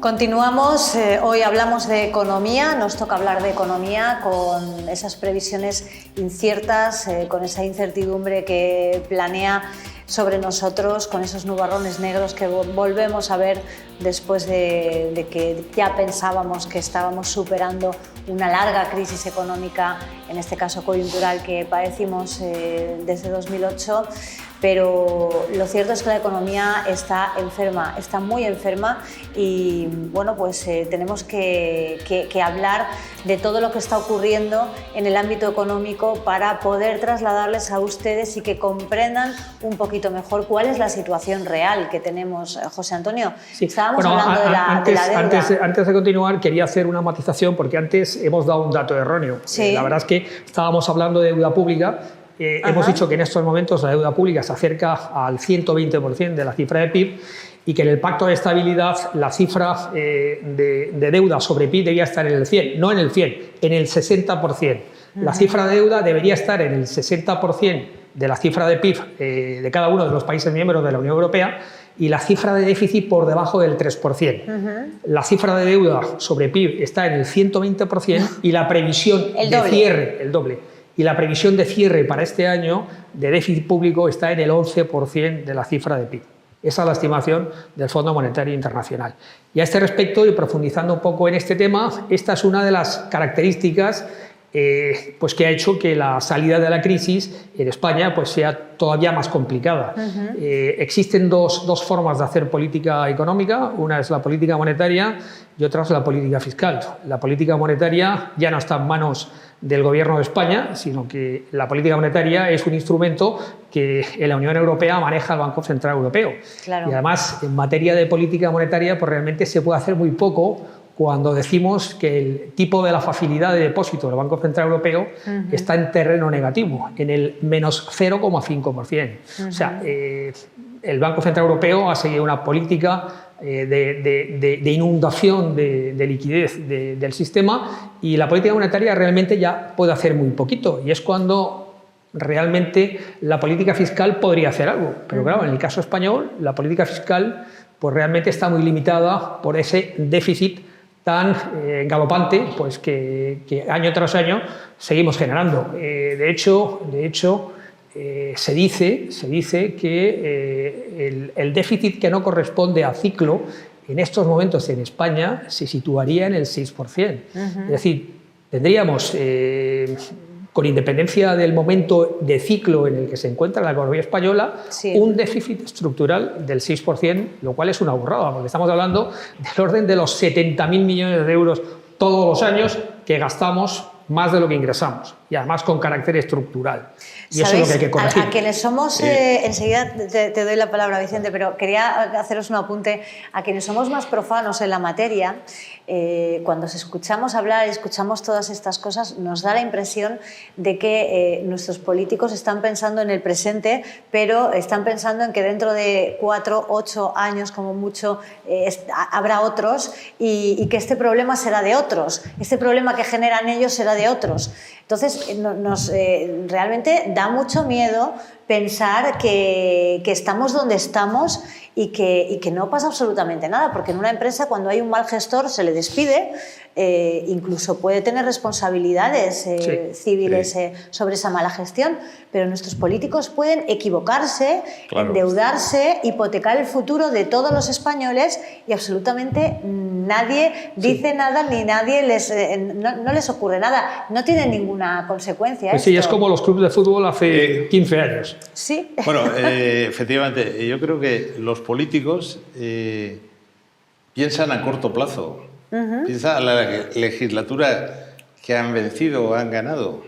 Continuamos, hoy hablamos de economía, nos toca hablar de economía con esas previsiones inciertas, con esa incertidumbre que planea sobre nosotros, con esos nubarrones negros que volvemos a ver después de que ya pensábamos que estábamos superando una larga crisis económica, en este caso coyuntural, que padecimos desde 2008. Pero lo cierto es que la economía está enferma, está muy enferma y bueno, pues tenemos que hablar de todo lo que está ocurriendo en el ámbito económico para poder trasladarles a ustedes y que comprendan un poquito mejor cuál es la situación real que tenemos. José Antonio, sí. Estábamos hablando de la deuda. Antes de continuar, quería hacer una matización porque antes hemos dado un dato erróneo. Sí. La verdad es que estábamos hablando de deuda pública. Hemos dicho que en estos momentos la deuda pública se acerca al 120% de la cifra de PIB y que en el Pacto de Estabilidad la cifra de deuda sobre PIB debía estar en el 100%, no en el 100%, en el 60%. La cifra de deuda debería estar en el 60% de la cifra de PIB de cada uno de los países miembros de la Unión Europea y la cifra de déficit por debajo del 3%. La cifra de deuda sobre PIB está en el 120% y la previsión de cierre, el doble. Y la previsión de cierre para este año de déficit público está en el 11% de la cifra de PIB. Esa es la estimación del Fondo Monetario Internacional. Y a este respecto, y profundizando un poco en este tema, esta es una de las características pues que ha hecho que la salida de la crisis en España pues sea todavía más complicada. Existen dos formas de hacer política económica, una es la política monetaria y otra es la política fiscal. La política monetaria ya no está en manos del Gobierno de España, sino que la política monetaria es un instrumento que en la Unión Europea maneja el Banco Central Europeo. Claro. Y además, en materia de política monetaria, pues realmente se puede hacer muy poco cuando decimos que el tipo de la facilidad de depósito del Banco Central Europeo está en terreno negativo, en el menos 0,5%. O sea, el Banco Central Europeo ha seguido una política de inundación de liquidez del sistema y la política monetaria realmente ya puede hacer muy poquito y es cuando realmente la política fiscal podría hacer algo. Pero claro, en el caso español, la política fiscal pues realmente está muy limitada por ese déficit tan galopante pues que año tras año seguimos generando. De hecho se dice que el déficit que no corresponde a ciclo en estos momentos en España se situaría en el 6%. Es decir, tendríamos, con independencia del momento de ciclo en el que se encuentra la economía española, un déficit estructural del 6%, lo cual es una burrada, porque estamos hablando del orden de los 70.000 millones de euros todos los años que gastamos más de lo que ingresamos y además con carácter estructural. Y eso es lo que hay que corregir. A quienes somos, enseguida te doy la palabra, Vicente, pero quería haceros un apunte. A quienes somos más profanos en la materia, cuando os escuchamos hablar y escuchamos todas estas cosas, nos da la impresión de que nuestros políticos están pensando en el presente, pero están pensando en que dentro de 4, 8 años, como mucho, habrá otros y que este problema será de otros. Este problema que generan ellos será de otros. Entonces, realmente da mucho miedo pensar que estamos donde estamos y que no pasa absolutamente nada, porque en una empresa cuando hay un mal gestor se le despide, incluso puede tener responsabilidades civiles sobre esa mala gestión, pero nuestros políticos pueden equivocarse, endeudarse, hipotecar el futuro de todos los españoles y absolutamente nadie dice nada ni nadie no les ocurre nada, no tiene ninguna consecuencia. Pues sí, es como los clubes de fútbol hace 15 años. Sí. Bueno, efectivamente, yo creo que los políticos piensan a corto plazo. Piensa a la legislatura que han vencido o han ganado.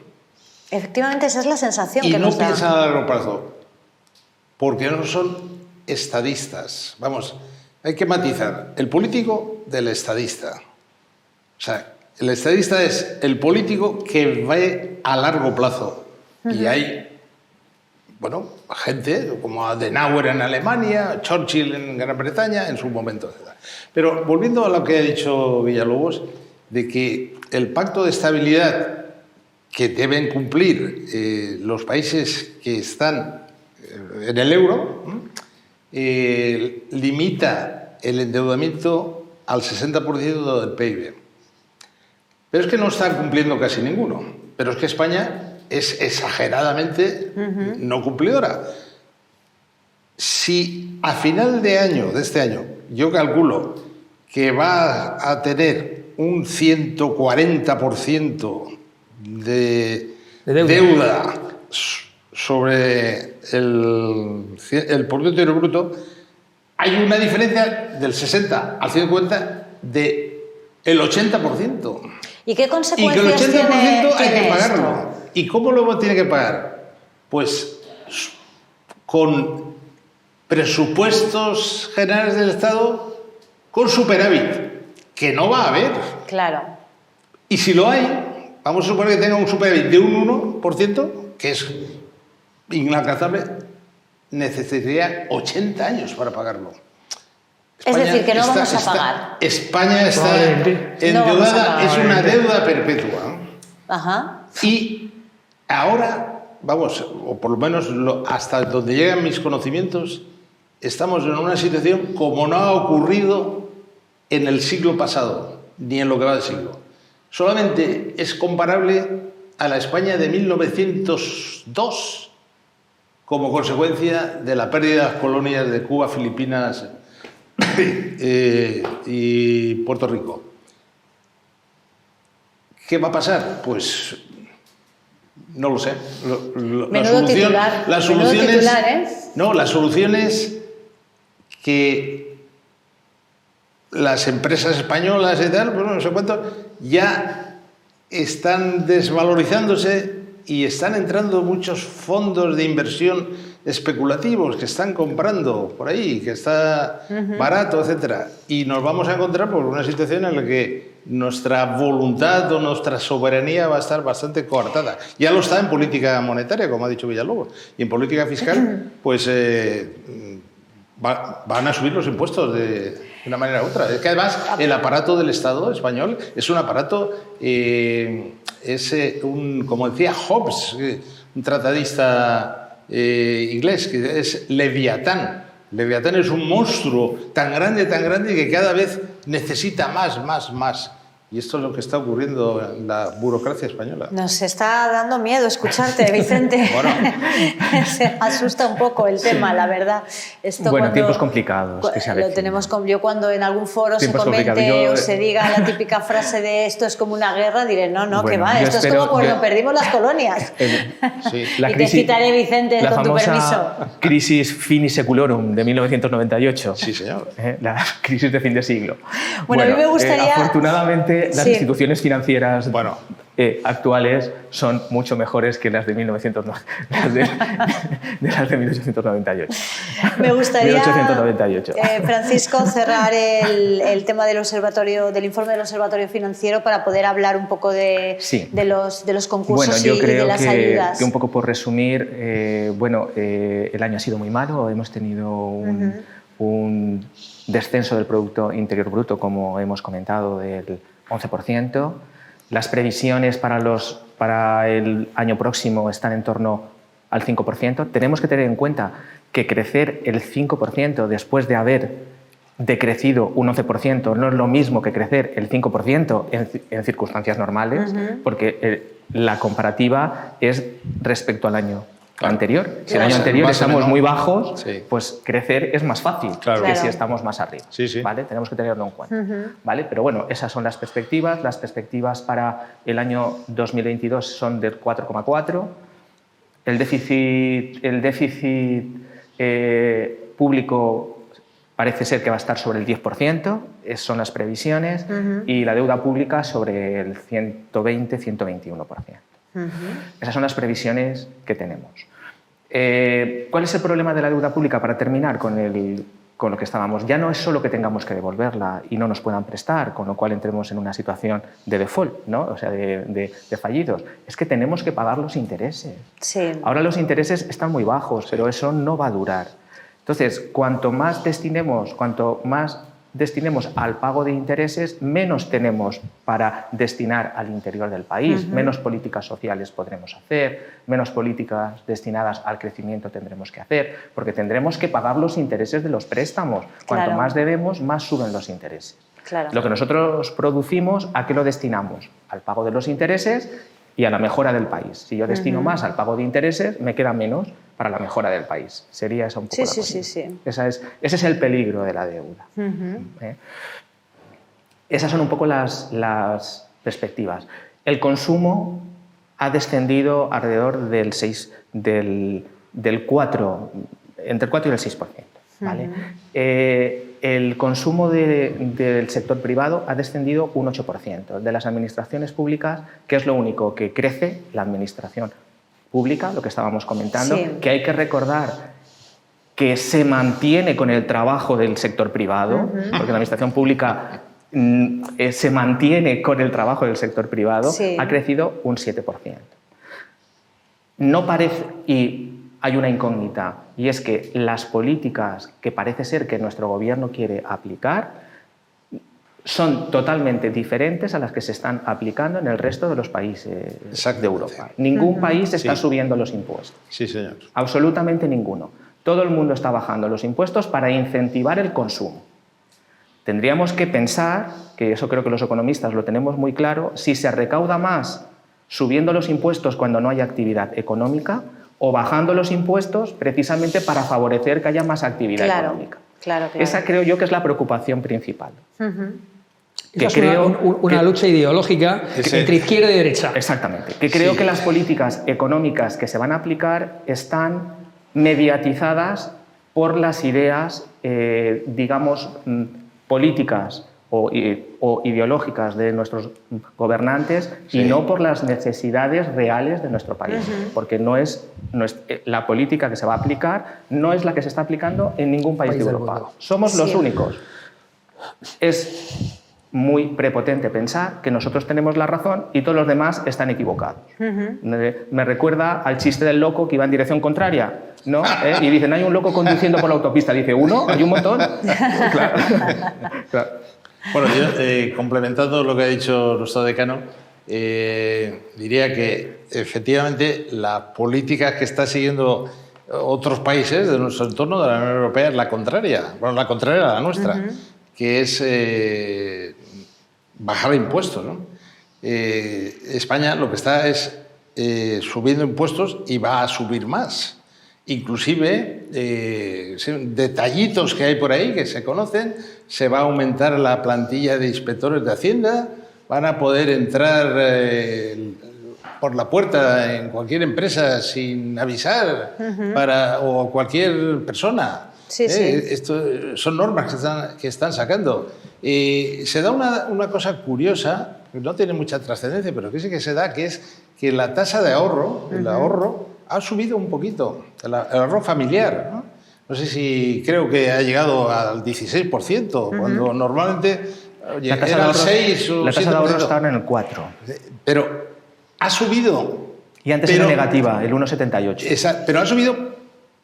Efectivamente, esa es la sensación que nos da. Y no piensan a largo plazo, porque no son estadistas. Vamos, hay que matizar el político del estadista. O sea, el estadista es el político que va a largo plazo. Y hay, bueno, gente como Adenauer en Alemania, Churchill en Gran Bretaña, en su momento, etc. Pero volviendo a lo que ha dicho Villalobos, de que el pacto de estabilidad que deben cumplir los países que están en el euro limita el endeudamiento al 60% del PIB. Pero es que no están cumpliendo casi ninguno. Pero es que España es exageradamente no cumplidora. Si a final de este año, yo calculo que va a tener un 140% de deuda sobre el Producto Interior Bruto, hay una diferencia del 60 al 150 del 80%. ¿Y qué consecuencias y que el 80% tiene hay que pagarlo. esto? ¿Y cómo lo tiene que pagar? Pues con presupuestos generales del Estado con superávit, que no va a haber. Claro. Y si lo hay, vamos a suponer que tenga un superávit de un 1%, que es inalcanzable, necesitaría 80 años para pagarlo. Es decir, que no vamos a pagar. España está endeudada, es una deuda perpetua. Ajá. Y ahora, vamos, o por lo menos hasta donde llegan mis conocimientos, estamos en una situación como no ha ocurrido en el siglo pasado, ni en lo que va del siglo. Solamente es comparable a la España de 1902, como consecuencia de la pérdida de las colonias de Cuba, Filipinas y Puerto Rico. ¿Qué va a pasar? Pues no lo sé. La solución es que las empresas españolas y tal, pues no sé cuánto, ya están desvalorizándose y están entrando muchos fondos de inversión especulativos que están comprando por ahí, que está barato, etcétera. Y nos vamos a encontrar por una situación en la que nuestra voluntad o nuestra soberanía va a estar bastante coartada. Ya lo está en política monetaria, como ha dicho Villalobos. Y en política fiscal, pues van a subir los impuestos de una manera u otra. Es que además el aparato del Estado español es un aparato, como decía Hobbes, un tratadista inglés, que es Leviatán. Leviatán es un monstruo tan grande que cada vez necesita más. Y esto es lo que está ocurriendo en la burocracia española. Nos está dando miedo escucharte, Vicente. Bueno. Se asusta un poco el tema, la verdad. Esto bueno, tiempos complicados que se lo tenemos. Yo cuando en algún foro se comente o se diga la típica frase de esto es como una guerra, diré, no, bueno, que va, esto es como cuando perdimos las colonias. Sí. La crisis, te citaré, Vicente, con tu permiso. Crisis Fini Seculorum de 1998. Sí, señor. La crisis de fin de siglo. Bueno, a mí me gustaría... afortunadamente, las instituciones financieras actuales son mucho mejores que las de 1898. Me gustaría, 1898. Francisco, cerrar el tema del informe del Observatorio Financiero para poder hablar un poco de los concursos y de las ayudas. Que un poco por resumir, el año ha sido muy malo, hemos tenido un descenso del Producto Interior Bruto, como hemos comentado, del 11%. Las previsiones para el año próximo están en torno al 5%. Tenemos que tener en cuenta que crecer el 5% después de haber decrecido un 11% no es lo mismo que crecer el 5% en circunstancias normales, porque la comparativa es respecto al año anterior. Si el año anterior estamos muy bajos, pues crecer es más fácil que si estamos más arriba. ¿Vale? Tenemos que tenerlo en cuenta. ¿Vale? Pero bueno, esas son las perspectivas. Las perspectivas para el año 2022 son del 4,4. El déficit público parece ser que va a estar sobre el 10%, son las previsiones, y la deuda pública sobre el 120-121%. Esas son las previsiones que tenemos. ¿Cuál es el problema de la deuda pública? Para terminar con lo que estábamos, ya no es solo que tengamos que devolverla y no nos puedan prestar, con lo cual entremos en una situación de default, ¿no? O sea, de fallidos. Es que tenemos que pagar los intereses. Sí. Ahora los intereses están muy bajos, pero eso no va a durar. Entonces, cuanto más destinemos al pago de intereses, menos tenemos para destinar al interior del país, menos políticas sociales podremos hacer, menos políticas destinadas al crecimiento tendremos que hacer, porque tendremos que pagar los intereses de los préstamos. Cuanto más debemos, más suben los intereses. Claro. Lo que nosotros producimos, ¿a qué lo destinamos? Al pago de los intereses y a la mejora del país. Si yo destino más al pago de intereses, me queda menos para la mejora del país. Sería esa un poco la cosa. Sí. Ese es el peligro de la deuda. Esas son un poco las perspectivas. El consumo ha descendido alrededor del 4, entre el 4 y el 6%. ¿Vale? El consumo del sector privado ha descendido un 8%. De las administraciones públicas, que es lo único que crece, la administración pública, lo que estábamos comentando, que hay que recordar que se mantiene con el trabajo del sector privado, porque la administración pública se mantiene con el trabajo del sector privado, ha crecido un 7%. No parece, y hay una incógnita, y es que las políticas que parece ser que nuestro gobierno quiere aplicar son totalmente diferentes a las que se están aplicando en el resto de los países de Europa. Ningún país está subiendo los impuestos. Sí, señor. Absolutamente ninguno. Todo el mundo está bajando los impuestos para incentivar el consumo. Tendríamos que pensar, que eso creo que los economistas lo tenemos muy claro, si se recauda más subiendo los impuestos cuando no hay actividad económica o bajando los impuestos precisamente para favorecer que haya más actividad económica. Claro. Esa creo yo que es la preocupación principal. Que es una lucha ideológica entre izquierda y derecha. Exactamente. Que creo que las políticas económicas que se van a aplicar están mediatizadas por las ideas, digamos, políticas o ideológicas de nuestros gobernantes y no por las necesidades reales de nuestro país. Porque no es la política que se va a aplicar, no es la que se está aplicando en ningún país de Europa. Somos los únicos. Es muy prepotente pensar que nosotros tenemos la razón y todos los demás están equivocados. Me recuerda al chiste del loco que iba en dirección contraria, ¿no? Y dicen, hay un loco conduciendo por la autopista. Dice, ¿uno? ¿Hay un montón? Claro. Bueno, yo, complementando lo que ha dicho nuestro decano, diría que efectivamente la política que está siguiendo otros países de nuestro entorno, de la Unión Europea, es la contraria. Bueno, la contraria a la nuestra, que es bajar impuestos, ¿no? España lo que está es subiendo impuestos y va a subir más. Inclusive, detallitos que hay por ahí que se conocen, se va a aumentar la plantilla de inspectores de Hacienda, van a poder entrar por la puerta en cualquier empresa sin avisar o cualquier persona. Esto son normas que están sacando. Se da una cosa curiosa, que no tiene mucha trascendencia, pero que sí que se da, que es que la tasa de ahorro, el ahorro, ha subido un poquito, el ahorro familiar, ¿no? No sé si creo que ha llegado al 16%, cuando normalmente la tasa era el 6 o 7%. La tasa de ahorro está ahora en el 4%. Pero ha subido. Y antes era negativa, el 1,78%. Pero ha subido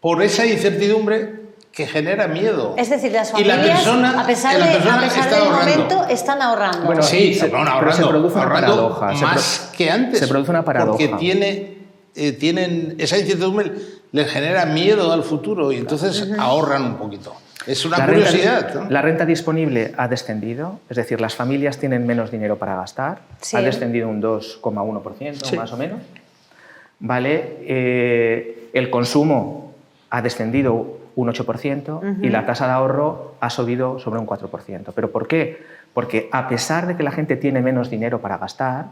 por esa incertidumbre que genera miedo. Es decir, las familias, a pesar del momento, están ahorrando. Bueno, sí, pero se produce una paradoja. Más que antes. Se produce una paradoja. Porque tienen esa incertidumbre, les genera miedo al futuro y entonces ahorran un poquito. Es una curiosidad, ¿no? La renta disponible ha descendido, es decir, las familias tienen menos dinero para gastar, ha descendido un 2,1% más o menos. ¿Vale? El consumo ha descendido un 8% y la tasa de ahorro ha subido sobre un 4%. ¿Pero por qué? Porque a pesar de que la gente tiene menos dinero para gastar,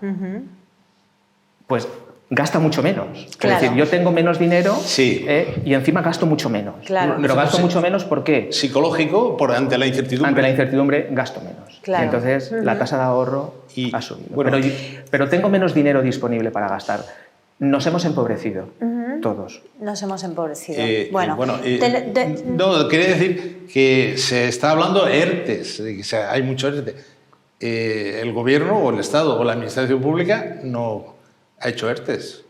pues gasta mucho menos. Claro. Es decir, yo tengo menos dinero y encima gasto mucho menos. Claro. Pero gasto mucho menos ¿por qué? Psicológico, ante la incertidumbre. Ante la incertidumbre gasto menos. Claro. Y entonces la tasa de ahorro ha subido. Bueno, pero tengo menos dinero disponible para gastar. Nos hemos empobrecido, todos. Nos hemos empobrecido. No, quería decir que se está hablando de ERTES, hay muchos ERTES. El gobierno o el Estado o la administración pública no ha hecho ERTES.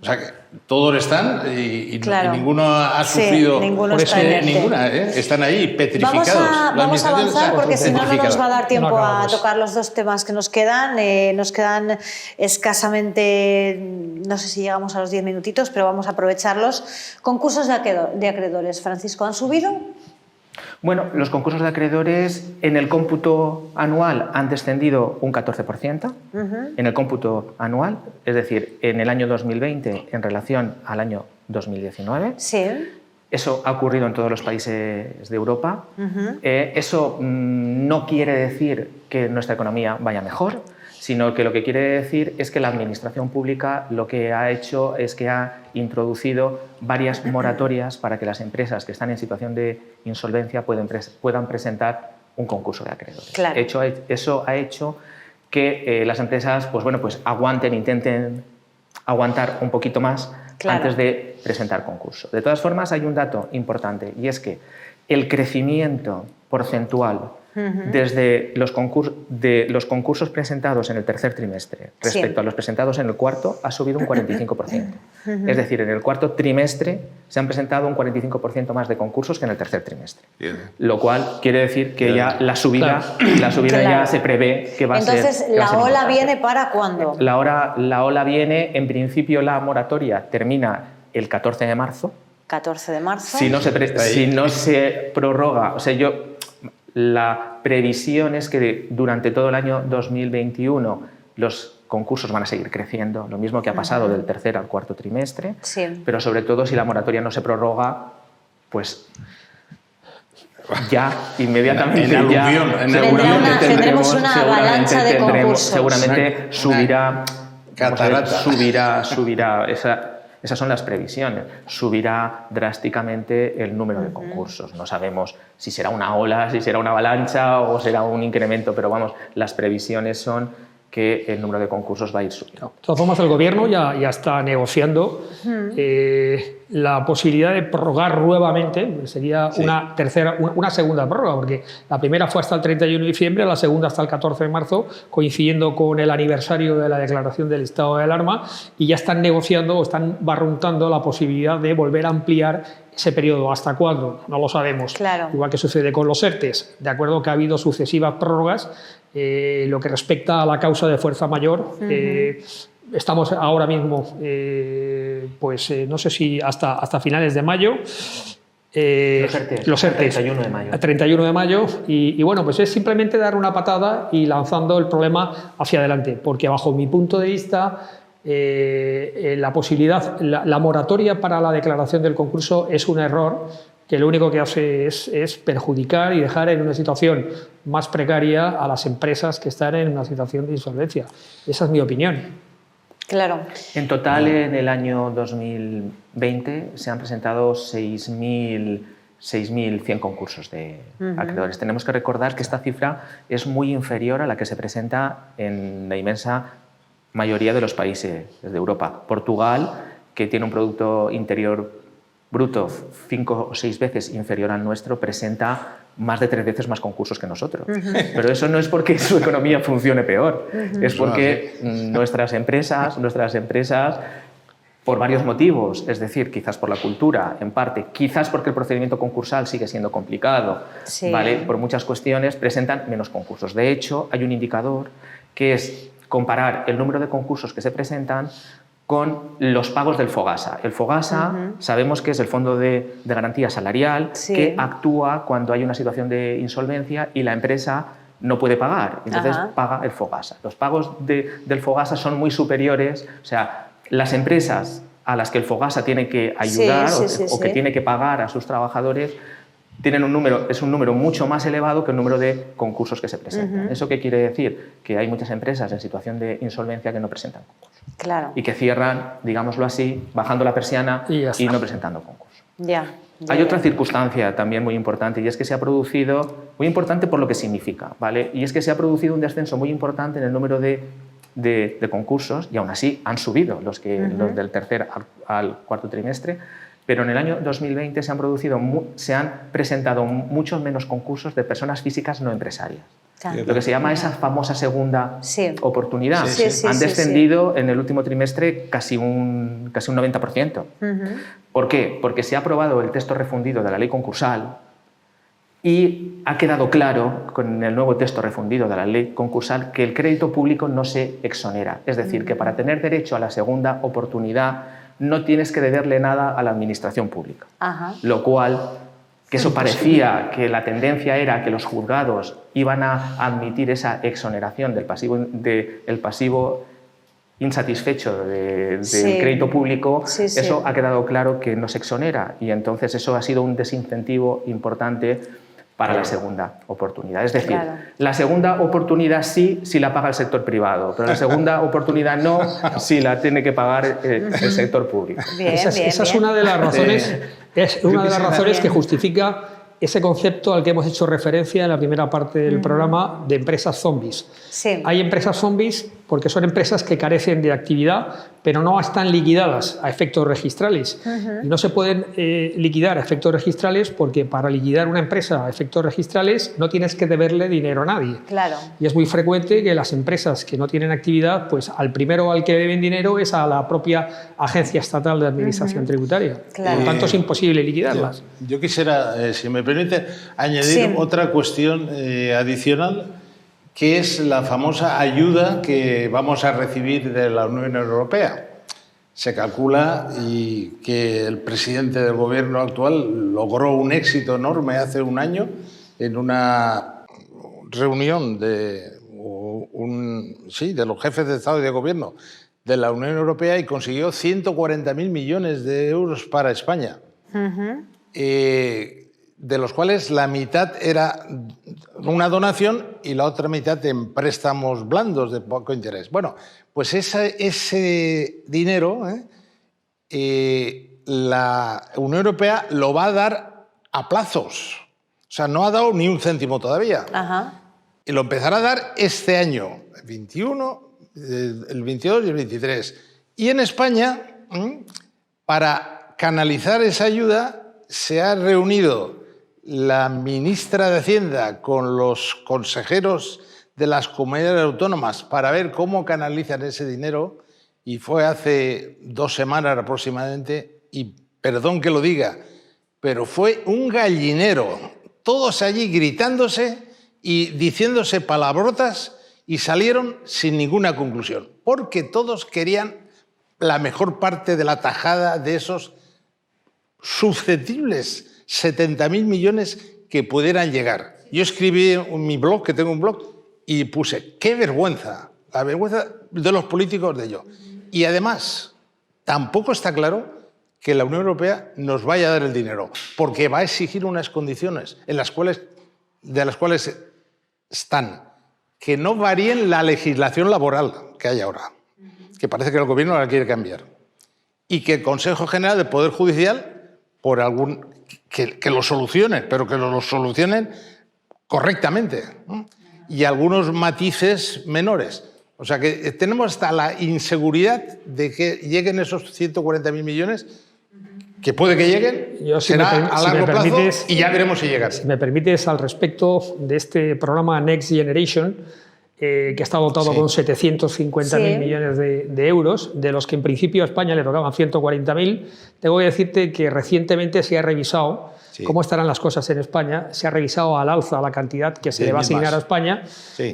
O sea, que todos están y ninguno ha sufrido. Ninguno está en ERTE. Ninguna, están ahí petrificados. Vamos a avanzar porque si no, no nos va a dar tiempo a acabamos. tocar los dos temas que nos quedan. Nos quedan escasamente, no sé si llegamos a los 10 minutitos, pero vamos a aprovecharlos. Concursos de acreedores, Francisco, ¿han subido? Bueno, los concursos de acreedores en el cómputo anual han descendido un 14%, en el cómputo anual, es decir, en el año 2020 en relación al año 2019. Sí. Eso ha ocurrido en todos los países de Europa. Eso no quiere decir que nuestra economía vaya mejor, sino que lo que quiere decir es que la administración pública lo que ha hecho es que ha introducido varias moratorias para que las empresas que están en situación de insolvencia puedan presentar un concurso de acreedores. Claro. Eso ha hecho que las empresas pues intenten aguantar un poquito más antes de presentar concurso. De todas formas, hay un dato importante y es que el crecimiento porcentual desde los concursos presentados en el tercer trimestre respecto a los presentados en el cuarto ha subido un 45%. Es decir, en el cuarto trimestre se han presentado un 45% más de concursos que en el tercer trimestre. Lo cual quiere decir que ya la subida ya se prevé que va a ser. Entonces, ¿la ola viene para cuándo? La ola viene, en principio la moratoria termina el 14 de marzo. 14 de marzo. Si no se prorroga, la previsión es que durante todo el año 2021 los concursos van a seguir creciendo, lo mismo que ha pasado del tercer al cuarto trimestre, pero sobre todo si la moratoria no se prorroga, pues ya inmediatamente tendremos una avalancha de concursos. Seguramente subirá. Esas son las previsiones. Subirá drásticamente el número de concursos. No sabemos si será una ola, si será una avalancha o será un incremento, pero vamos, las previsiones son que el número de concursos va a ir subiendo. De todas formas, el Gobierno ya está negociando la posibilidad de prorrogar nuevamente, sería una segunda prórroga, porque la primera fue hasta el 31 de diciembre, la segunda hasta el 14 de marzo, coincidiendo con el aniversario de la declaración del estado de alarma, y ya están negociando o están barruntando la posibilidad de volver a ampliar ese periodo. ¿Hasta cuándo? No lo sabemos. Claro. Igual que sucede con los ERTEs, de acuerdo que ha habido sucesivas prórrogas. Lo que respecta a la causa de fuerza mayor, estamos ahora mismo, no sé si hasta finales de mayo. Los ERTEs, 31 de mayo. 31 de mayo. Y bueno, pues es simplemente dar una patada y lanzando el problema hacia adelante, porque bajo mi punto de vista, la posibilidad, la moratoria para la declaración del concurso es un error que lo único que hace es perjudicar y dejar en una situación más precaria a las empresas que están en una situación de insolvencia. Esa es mi opinión. Claro. En total, en el año 2020 se han presentado 6.100 concursos de acreedores. Tenemos que recordar que esta cifra es muy inferior a la que se presenta en la inmensa mayoría de los países de Europa. Portugal, que tiene un Producto Interior Bruto 5 o 6 veces inferior al nuestro, presenta más de 3 veces más concursos que nosotros. Pero eso no es porque su economía funcione peor, es porque nuestras empresas, por varios motivos, es decir, quizás por la cultura, en parte, quizás porque el procedimiento concursal sigue siendo complicado, ¿vale? Por muchas cuestiones, presentan menos concursos. De hecho, hay un indicador que es comparar el número de concursos que se presentan con los pagos del FOGASA. El FOGASA sabemos que es el Fondo de Garantía Salarial que actúa cuando hay una situación de insolvencia y la empresa no puede pagar. Entonces paga el FOGASA. Los pagos del FOGASA son muy superiores. O sea, las empresas a las que el FOGASA tiene que ayudar o que tiene que pagar a sus trabajadores tienen un número mucho más elevado que el número de concursos que se presentan. ¿Eso qué quiere decir? Que hay muchas empresas en situación de insolvencia que no presentan concursos. Claro. Y que cierran, digámoslo así, bajando la persiana y no presentando concursos. Hay otra circunstancia también muy importante, y es que se ha producido, muy importante por lo que significa, ¿vale? Y es que se ha producido un descenso muy importante en el número de concursos, y aún así han subido los del tercer al cuarto trimestre, pero en el año 2020 se han presentado muchos menos concursos de personas físicas no empresarias. Lo que se llama esa famosa segunda oportunidad. Han descendido en el último trimestre casi un 90%. ¿Por qué? Porque se ha aprobado el texto refundido de la ley concursal y ha quedado claro con el nuevo texto refundido de la ley concursal que el crédito público no se exonera. Es decir, que para tener derecho a la segunda oportunidad no tienes que deberle nada a la administración pública. Lo cual que eso parecía que la tendencia era que los juzgados iban a admitir esa exoneración del pasivo insatisfecho del crédito público, eso ha quedado claro que no se exonera, y entonces eso ha sido un desincentivo importante para la segunda oportunidad. Es decir, la segunda oportunidad sí, si la paga el sector privado, pero la segunda oportunidad no, si la tiene que pagar el sector público. Esa es una de las razones, que justifica ese concepto al que hemos hecho referencia en la primera parte del programa de empresas zombies. Sí. Hay empresas zombies porque son empresas que carecen de actividad, pero no están liquidadas a efectos registrales. Y no se pueden liquidar a efectos registrales porque para liquidar una empresa a efectos registrales no tienes que deberle dinero a nadie. Claro. Y es muy frecuente que las empresas que no tienen actividad, pues al primero al que deben dinero es a la propia Agencia Estatal de Administración Tributaria. Claro. Por lo tanto, es imposible liquidarlas. Yo quisiera, si me permite, añadir otra cuestión adicional, que es la famosa ayuda que vamos a recibir de la Unión Europea. Se calcula que el presidente del gobierno actual logró un éxito enorme hace un año en una reunión de los jefes de Estado y de Gobierno de la Unión Europea, y consiguió 140.000 millones de euros para España. De los cuales la mitad era una donación y la otra mitad en préstamos blandos de poco interés. Bueno, pues ese dinero la Unión Europea lo va a dar a plazos. O sea, no ha dado ni un céntimo todavía. Y lo empezará a dar este año, el 21, el 22 y el 23. Y en España, para canalizar esa ayuda, se ha reunido la ministra de Hacienda con los consejeros de las comunidades autónomas para ver cómo canalizan ese dinero, y fue hace 2 semanas aproximadamente, y perdón que lo diga, pero fue un gallinero, todos allí gritándose y diciéndose palabrotas, y salieron sin ninguna conclusión, porque todos querían la mejor parte de la tajada de esos susceptibles 70.000 millones que pudieran llegar. Yo escribí en mi blog, que tengo un blog, y puse, qué vergüenza, la vergüenza de los políticos de ello. Y además, tampoco está claro que la Unión Europea nos vaya a dar el dinero, porque va a exigir unas condiciones de las cuales están, que no varíen la legislación laboral que hay ahora, que parece que el gobierno la quiere cambiar, y que el Consejo General del Poder Judicial, que lo solucionen, pero que lo solucionen correctamente, ¿no? Y algunos matices menores. O sea que tenemos hasta la inseguridad de que lleguen esos 140.000 millones, que puede que lleguen, será a largo plazo, y ya veremos si llegan. Si me permites, al respecto de este programa Next Generation, que está dotado con 750.000 millones de euros, de los que en principio a España le tocaban 140.000, tengo que decirte que recientemente se ha revisado cómo estarán las cosas en España, se ha revisado al alza la cantidad que se le va a asignar a España,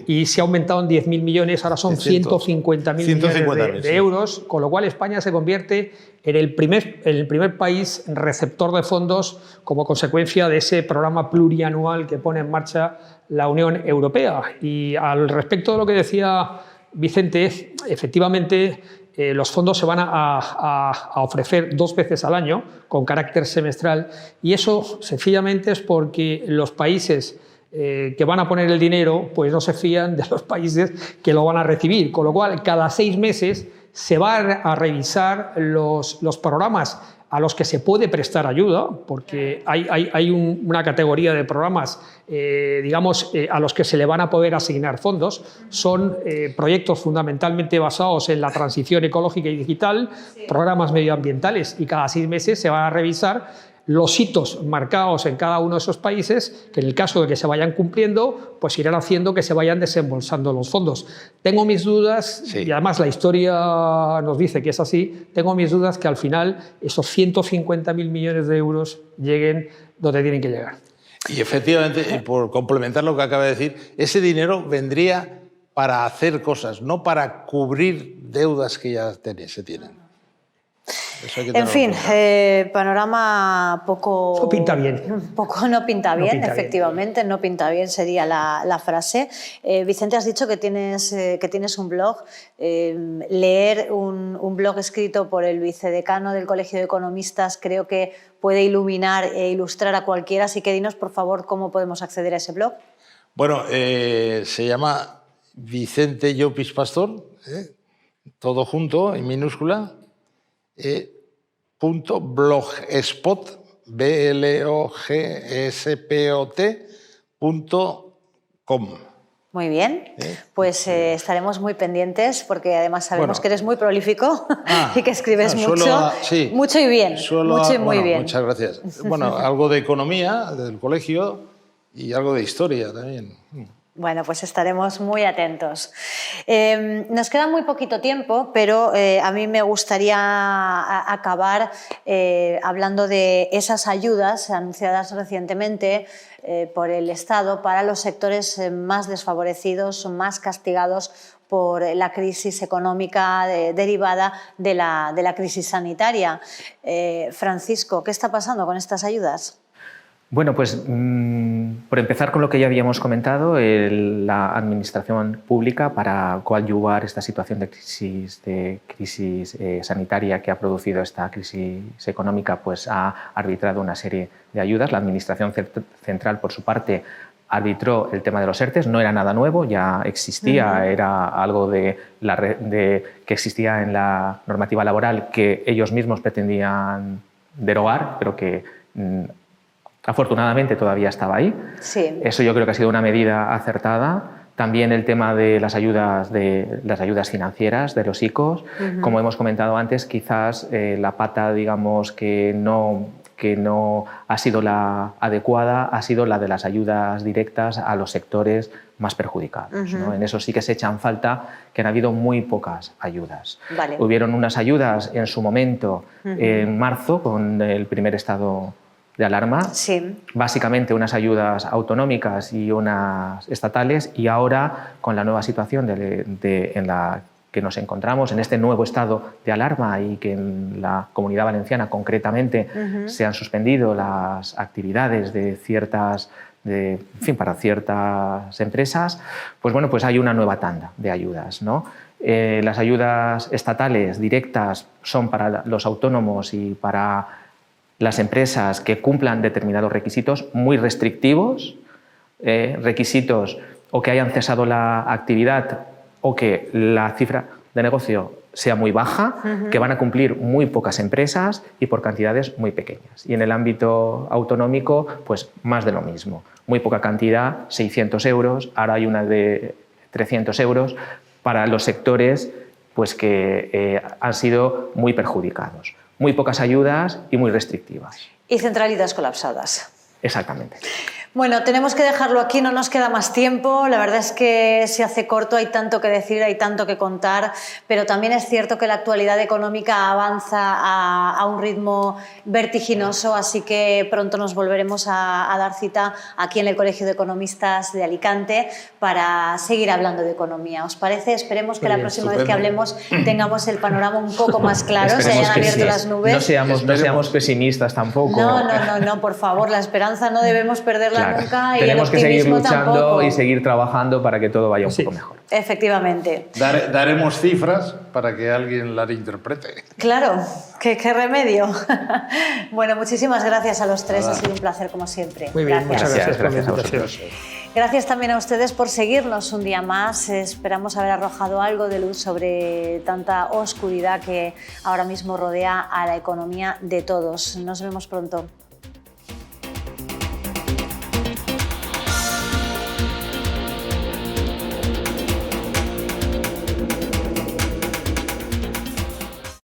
y se ha aumentado en 10.000 millones, ahora son 150.000 millones de euros, con lo cual España se convierte en el primer país receptor de fondos como consecuencia de ese programa plurianual que pone en marcha la Unión Europea. Y al respecto de lo que decía Vicente, efectivamente los fondos se van a ofrecer 2 veces al año con carácter semestral, y eso sencillamente es porque los países que van a poner el dinero pues no se fían de los países que lo van a recibir, con lo cual cada 6 meses se van a revisar los programas a los que se puede prestar ayuda, porque hay una categoría de programas, a los que se le van a poder asignar fondos. Son proyectos fundamentalmente basados en la transición ecológica y digital, programas medioambientales, y cada 6 meses se van a revisar los hitos marcados en cada uno de esos países, que en el caso de que se vayan cumpliendo, pues irán haciendo que se vayan desembolsando los fondos. Tengo mis dudas, y además la historia nos dice que es así, tengo mis dudas que al final esos 150.000 millones de euros lleguen donde tienen que llegar. Y efectivamente, por complementar lo que acaba de decir, ese dinero vendría para hacer cosas, no para cubrir deudas que ya se tienen. Eso hay que En tenerlo fin, cuenta. panorama poco... No pinta bien. Poco no pinta bien, pinta bien. efectivamente, no pinta bien sería la frase. Vicente, has dicho que tienes un blog. Leer un blog escrito por el vicedecano del Colegio de Economistas creo que puede iluminar e ilustrar a cualquiera, así que dinos, por favor, cómo podemos acceder a ese blog. Bueno, se llama Vicente Llopis Pastor, todo junto, en minúscula, .blogspot, blogspot.com. Muy bien, pues estaremos muy pendientes porque además sabemos que eres muy prolífico y que escribes mucho, mucho y bien, mucho y muy bien. Muchas gracias. Bueno, algo de economía del colegio y algo de historia también. Bueno, pues estaremos muy atentos. Nos queda muy poquito tiempo, pero a mí me gustaría acabar hablando de esas ayudas anunciadas recientemente por el Estado para los sectores más desfavorecidos, más castigados por la crisis económica derivada de la crisis sanitaria. Francisco, ¿qué está pasando con estas ayudas? Bueno, pues por empezar con lo que ya habíamos comentado, la administración pública, para coadyuvar esta situación de crisis sanitaria que ha producido esta crisis económica, pues ha arbitrado una serie de ayudas. La administración central, por su parte, arbitró el tema de los ERTEs. No era nada nuevo, ya existía, era algo que existía en la normativa laboral que ellos mismos pretendían derogar, pero que afortunadamente todavía estaba ahí. Sí. Eso yo creo que ha sido una medida acertada. También el tema de las ayudas financieras de los ICOs. Como hemos comentado antes, quizás la pata, digamos, que no ha sido la adecuada ha sido la de las ayudas directas a los sectores más perjudicados, ¿no? En eso sí que se echan falta, que han habido muy pocas ayudas. Vale. Hubieron unas ayudas en su momento, en marzo, con el primer estado de alarma, sí. Básicamente unas ayudas autonómicas y unas estatales, y ahora con la nueva situación en la que nos encontramos, en este nuevo estado de alarma, y que en la Comunidad Valenciana concretamente se han suspendido las actividades para ciertas empresas, pues bueno, pues hay una nueva tanda de ayudas, ¿no? Las ayudas estatales directas son para los autónomos y para las empresas que cumplan determinados requisitos muy restrictivos, requisitos o que hayan cesado la actividad o que la cifra de negocio sea muy baja, que van a cumplir muy pocas empresas y por cantidades muy pequeñas. Y en el ámbito autonómico, pues más de lo mismo. Muy poca cantidad, 600 euros, ahora hay una de 300 euros para los sectores pues, que han sido muy perjudicados. Muy pocas ayudas y muy restrictivas. Y centralitas colapsadas. Exactamente. Bueno, tenemos que dejarlo aquí, no nos queda más tiempo. La verdad es que se hace corto, hay tanto que decir, hay tanto que contar, pero también es cierto que la actualidad económica avanza a un ritmo vertiginoso, así que pronto nos volveremos a dar cita aquí en el Colegio de Economistas de Alicante para seguir hablando de economía. ¿Os parece? Esperemos que la próxima vez que hablemos tengamos el panorama un poco más claro, se hayan abierto las nubes. No seamos pesimistas tampoco. No, por favor, la esperanza no debemos perderla nunca, y tenemos el optimismo que seguir luchando tampoco. Y seguir trabajando para que todo vaya un poco mejor. Efectivamente. Daremos cifras para que alguien las interprete. Claro, qué remedio. Bueno, muchísimas gracias a los tres, ha sido un placer como siempre. Muy bien, muchas gracias por la Gracias a invitación. vosotros. Gracias también a ustedes por seguirnos un día más. Esperamos haber arrojado algo de luz sobre tanta oscuridad que ahora mismo rodea a la economía de todos. Nos vemos pronto.